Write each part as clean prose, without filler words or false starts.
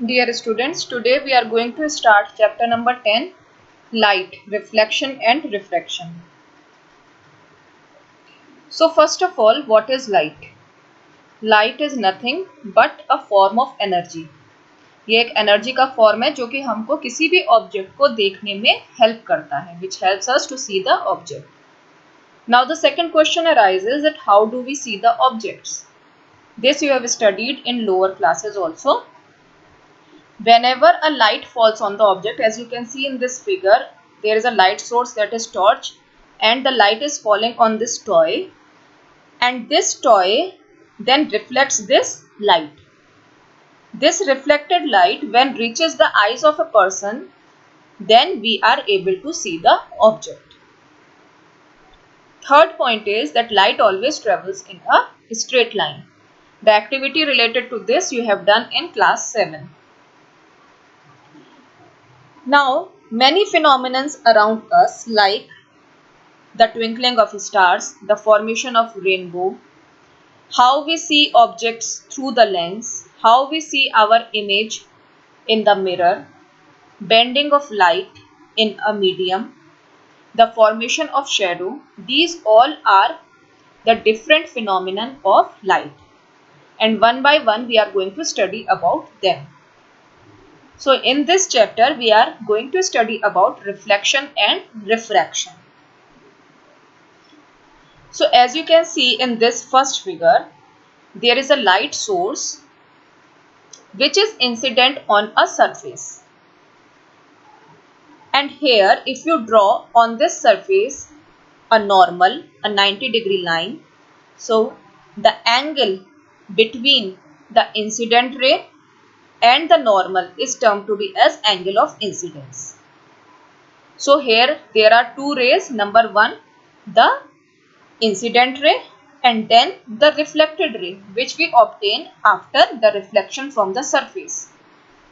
Dear students, today we are going to start chapter number 10, Light, Reflection and Refraction. So first of all, what is light? Light is nothing but a form of energy. ये एक energy का form है जो कि हमको किसी भी object को देखने में हेल्प करता है, which helps us to see the object. Now the second question arises that how do we see the objects? This you have studied in lower classes also. Whenever a light falls on the object, as you can see in this figure, there is a light source, that is torch, and the light is falling on this toy, and this toy then reflects this light. This reflected light, when reaches the eyes of a person, then we are able to see the object. Third point is that light always travels in a straight line. The activity related to this you have done in class 7. Now, many phenomena around us, like the twinkling of stars, the formation of rainbow, how we see objects through the lens, how we see our image in the mirror, bending of light in a medium, the formation of shadow, these all are the different phenomena of light. And one by one we are going to study about them. So in this chapter we are going to study about reflection and refraction. So as you can see in this first figure, there is a light source which is incident on a surface. And here if you draw on this surface a normal, a 90-degree line, so the angle between the incident ray and the normal is termed to be as angle of incidence. So here there are two rays, number one the incident ray and then the reflected ray, which we obtain after the reflection from the surface.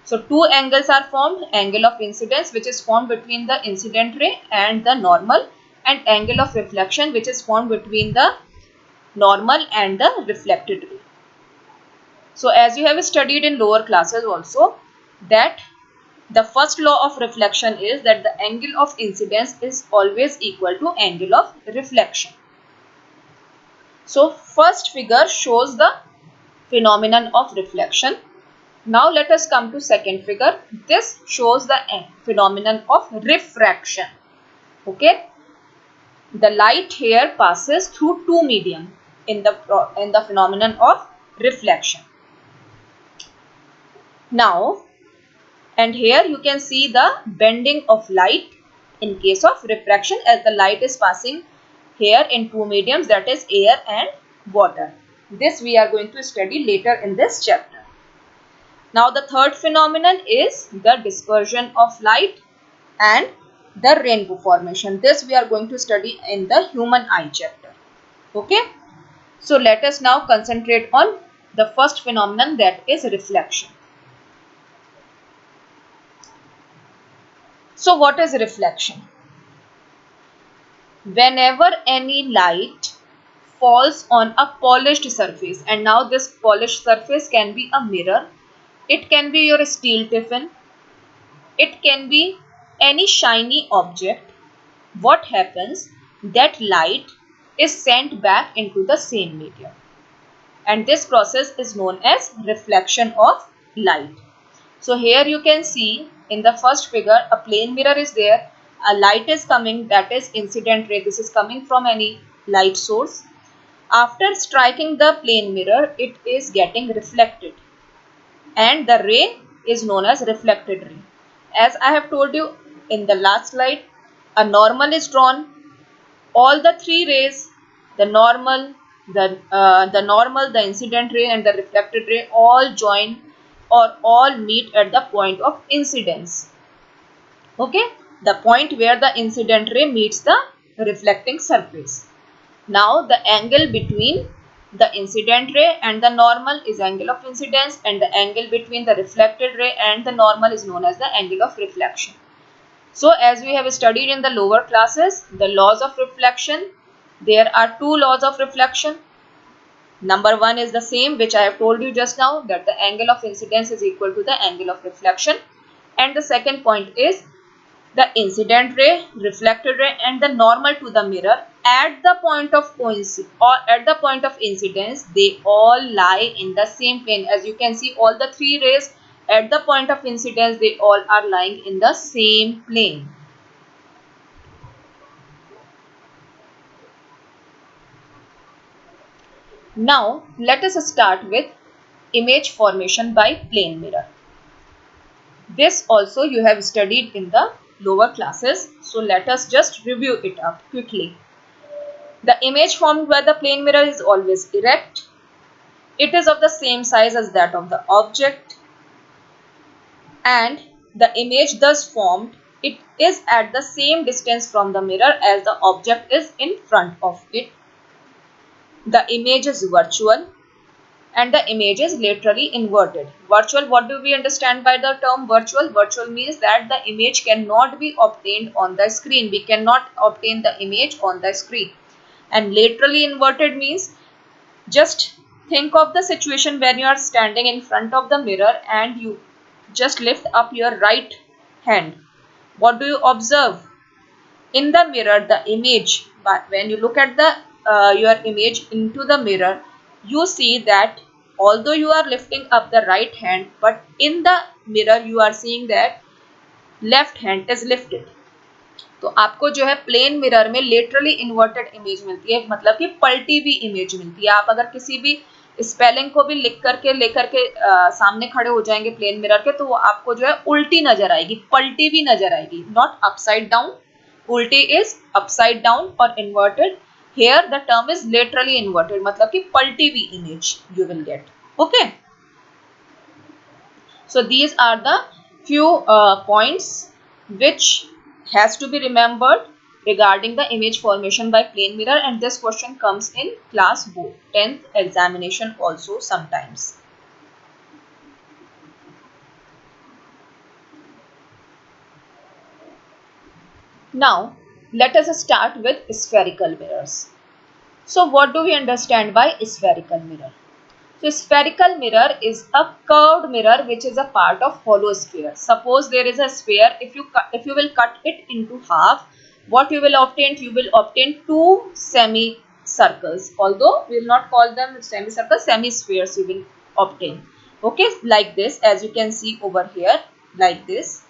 So two angles are formed, angle of incidence which is formed between the incident ray and the normal, and angle of reflection which is formed between the normal and the reflected ray. So as you have studied in lower classes also, that the first law of reflection is that the angle of incidence is always equal to angle of reflection. So first figure shows the phenomenon of reflection. Now let us come to second figure. This shows the phenomenon of refraction. Okay. The light here passes through two medium in the phenomenon of reflection. Now, and here you can see the bending of light in case of refraction, as the light is passing here in two mediums, that is air and water. This we are going to study later in this chapter. Now the third phenomenon is the dispersion of light and the rainbow formation. This we are going to study in the human eye chapter. Okay. So let us now concentrate on the first phenomenon, that is reflection. So what is reflection? Whenever any light falls on a polished surface, and now this polished surface can be a mirror, it can be your steel tiffin, it can be any shiny object, what happens? That light is sent back into the same medium, and this process is known as reflection of light. So here you can see in the first figure a plane mirror is there, a light is coming, that is incident ray, this is coming from any light source. After striking the plane mirror, it is getting reflected, and the ray is known as reflected ray. As I have told you in the last slide, a normal is drawn. All the three rays, the normal, the incident ray and the reflected ray, all join or all meet at the point of incidence. Okay, the point where the incident ray meets the reflecting surface. Now the angle between the incident ray and the normal is angle of incidence, and the angle between the reflected ray and the normal is known as the angle of reflection. So as we have studied in the lower classes, the laws of reflection, there are two laws of reflection. Number one is the same which I have told you just now, that the angle of incidence is equal to the angle of reflection. And the second point is the incident ray, reflected ray and the normal to the mirror at the point of coincidence or at the point of incidence, they all lie in the same plane. As you can see, all the three rays at the point of incidence, they all are lying in the same plane. Now let us start with image formation by plane mirror. This also you have studied in the lower classes, so let us just review it up quickly. The image formed by the plane mirror is always erect. It is of the same size as that of the object, and the image thus formed, it is at the same distance from the mirror as the object is in front of it. The image is virtual and the image is laterally inverted. Virtual, what do we understand by the term virtual? Virtual means that the image cannot be obtained on the screen. We cannot obtain the image on the screen. And laterally inverted means, just think of the situation when you are standing in front of the mirror and you just lift up your right hand. What do you observe? In the mirror, the image, but when you look at the your image into the mirror, you see that although you are lifting up the right hand, but in the mirror you are seeing that left hand is lifted. तो आपको जो है plane mirror में laterally inverted image मिलती है, मतलब कि पलटी हुई इमेज मिलती है. आप अगर किसी भी स्पेलिंग को भी लिख करके लेकर के सामने खड़े हो जाएंगे प्लेन मिरर के, तो वो आपको जो है उल्टी नजर आएगी, पलटी हुई नजर आएगी, नॉट अपसाइड डाउन. उल्टी इज अपसाइड डाउन और inverted. Here the term is laterally inverted, मतलब कि पलटी हुई image you will get. Okay. So these are the few points which has to be remembered regarding the image formation by plane mirror, and this question comes in class board 10th examination also sometimes. Now let us start with spherical mirrors. So what do we understand by spherical mirror? So spherical mirror is a curved mirror which is a part of hollow sphere. Suppose there is a sphere, if you will cut it into half, what you will obtain? You will obtain two semicircles. Although we will not call them semicircles, semi-spheres you will obtain. Okay, like this, as you can see over here, like this.